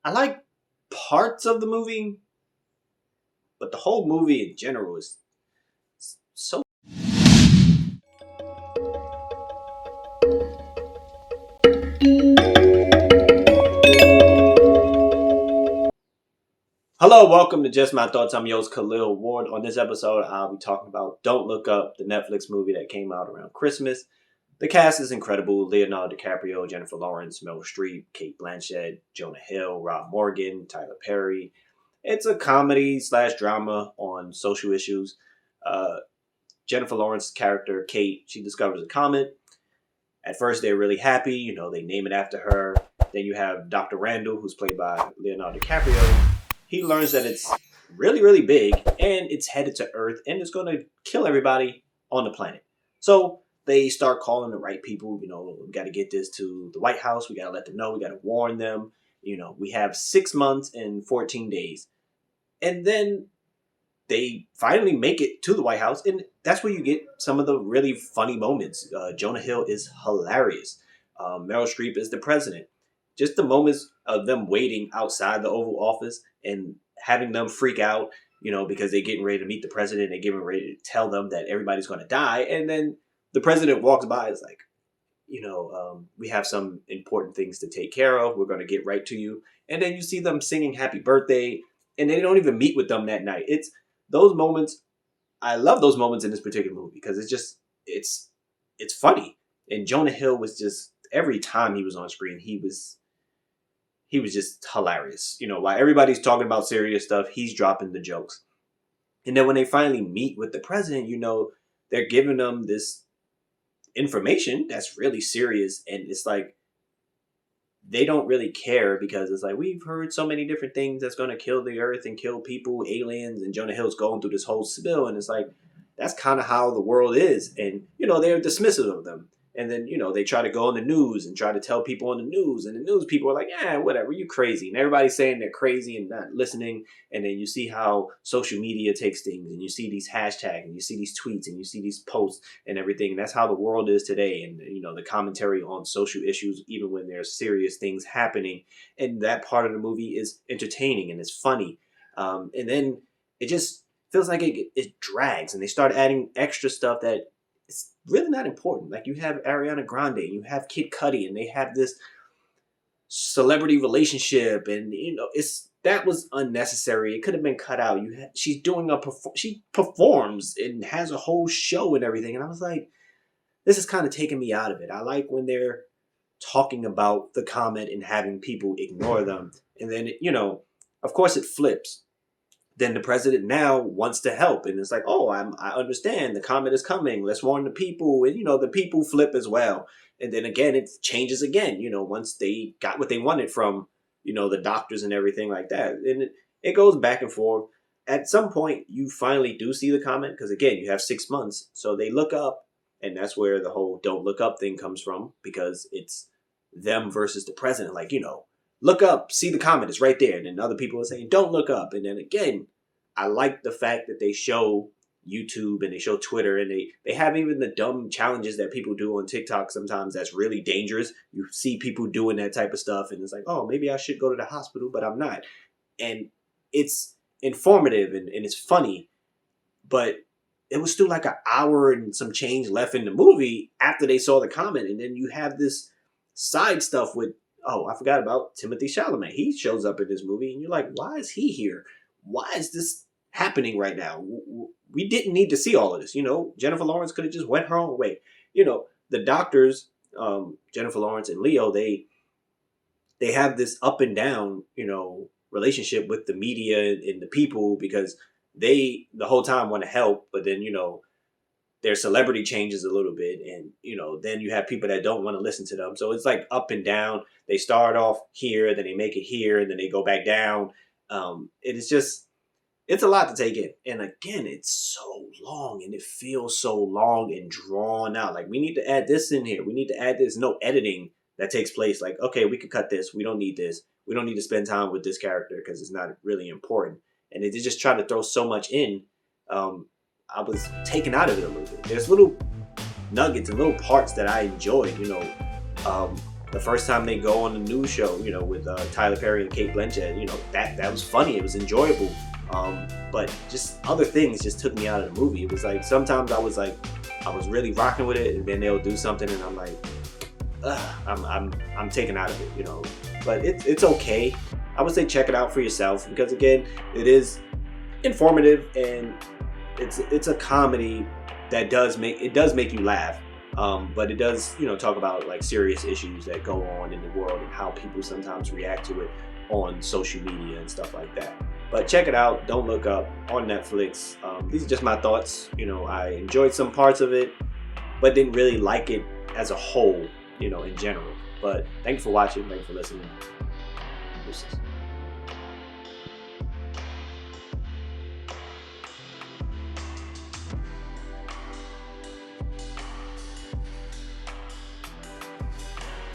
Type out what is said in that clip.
I like parts of the movie, but the whole movie in general is so. Hello, welcome to Just My Thoughts. I'm your host, Khaleel Ward. On this episode, I'll be talking about Don't Look Up, the Netflix movie that came out around Christmas. The cast is incredible. Leonardo DiCaprio, Jennifer Lawrence, Meryl Streep, Kate Blanchett, Jonah Hill, Rob Morgan, Tyler Perry. It's a comedy slash drama on social issues. Uh, Jennifer Lawrence's character, Kate, she discovers a comet. At first, they're really happy. They name it after her. Then you have Dr. Randall, who's played by Leonardo DiCaprio. He learns that it's really, really big and it's headed to Earth and it's going to kill everybody on the planet. So they start calling the right people. We got to get this to the White House. We got to let them know. We got to warn them. We have 6 months and 14 days. And then they finally make it to the White House. And that's where you get some of the really funny moments. Jonah Hill is hilarious. Meryl Streep is the president. Just the moments of them waiting outside the Oval Office and having them freak out, because they're getting ready to meet the president. They're getting ready to tell them that everybody's going to die. And then the president walks by. It's like, we have some important things to take care of. We're going to get right to you. And then you see them singing happy birthday. And they don't even meet with them that night. It's those moments. I love those moments in this particular movie because it's funny. And Jonah Hill was just, every time he was on screen, he was just hilarious. While everybody's talking about serious stuff, he's dropping the jokes. And then when they finally meet with the president, they're giving them this information that's really serious. And it's like, they don't really care because it's like, we've heard so many different things that's going to kill the earth and kill people, aliens. And Jonah Hill's going through this whole spiel. And it's like, that's kind of how the world is. And, they're dismissive of them. And then, they try to go on the news and try to tell people on the news. And the news people are like, yeah, whatever, you crazy. And everybody's saying they're crazy and not listening. And then you see how social media takes things. And you see these hashtags and you see these tweets and you see these posts and everything. And that's how the world is today. And, the commentary on social issues, even when there's serious things happening. And that part of the movie is entertaining and it's funny. And then it just feels like it drags. And they start adding extra stuff that it's really not important. Like you have Ariana Grande, you have Kid Cudi, and they have this celebrity relationship, and that was unnecessary. It could have been cut out. She's doing she performs and has a whole show and everything, and I was like, this is kind of taking me out of it. I like when they're talking about the comet and having people ignore them, and then of course it flips. Then the president now wants to help. And it's like, oh, I understand. The comet is coming. Let's warn the people. And, the people flip as well. And then again, it changes again, once they got what they wanted from, the doctors and everything like that. And it goes back and forth. At some point, you finally do see the comet. Because again, you have 6 months. So they look up. And that's where the whole don't look up thing comes from. Because it's them versus the president. Like, look up, see the comet, it's right there. And then other people are saying, don't look up. And then again, I like the fact that they show YouTube and they show Twitter and they have even the dumb challenges that people do on TikTok sometimes that's really dangerous. You see people doing that type of stuff and it's like, oh, maybe I should go to the hospital, but I'm not. And it's informative and it's funny, but it was still like an hour and some change left in the movie after they saw the comet. And then you have this side stuff with, oh, I forgot about Timothy Chalamet. He shows up in this movie and you're like, why is he here? Why is this happening right now? We didn't need to see all of this. Jennifer Lawrence could have just went her own way. The doctors, Jennifer Lawrence and Leo, they have this up and down, relationship with the media and the people because they the whole time want to help, but then, their celebrity changes a little bit and, then you have people that don't want to listen to them. So it's like up and down. They start off here, then they make it here, and then they go back down. It's a lot to take in. And again, it's so long and it feels so long and drawn out. Like we need to add this in here. We need to add this. No editing that takes place. Like, okay, we could cut this. We don't need this. We don't need to spend time with this character because it's not really important. And they just try to throw so much in. I was taken out of it a little bit. There's little nuggets and little parts that I enjoyed, The first time they go on the news show, you know, with Tyler Perry and Kate Blanchett, you know, that was funny. It was enjoyable. But just other things just took me out of the movie. It was like sometimes I was really rocking with it, and then they'll do something, and I'm like, I'm taken out of it, you know. But it's okay. I would say check it out for yourself, because again, it is informative, and it's a comedy that does make you laugh. But it does, you know, talk about like serious issues that go on in the world and how people sometimes react to it on social media and stuff like that. But check it out. Don't Look Up on Netflix. These are just my thoughts. You know, I enjoyed some parts of it, but didn't really like it as a whole, you know, in general. But thank you for watching. Thank you for listening. Deuces.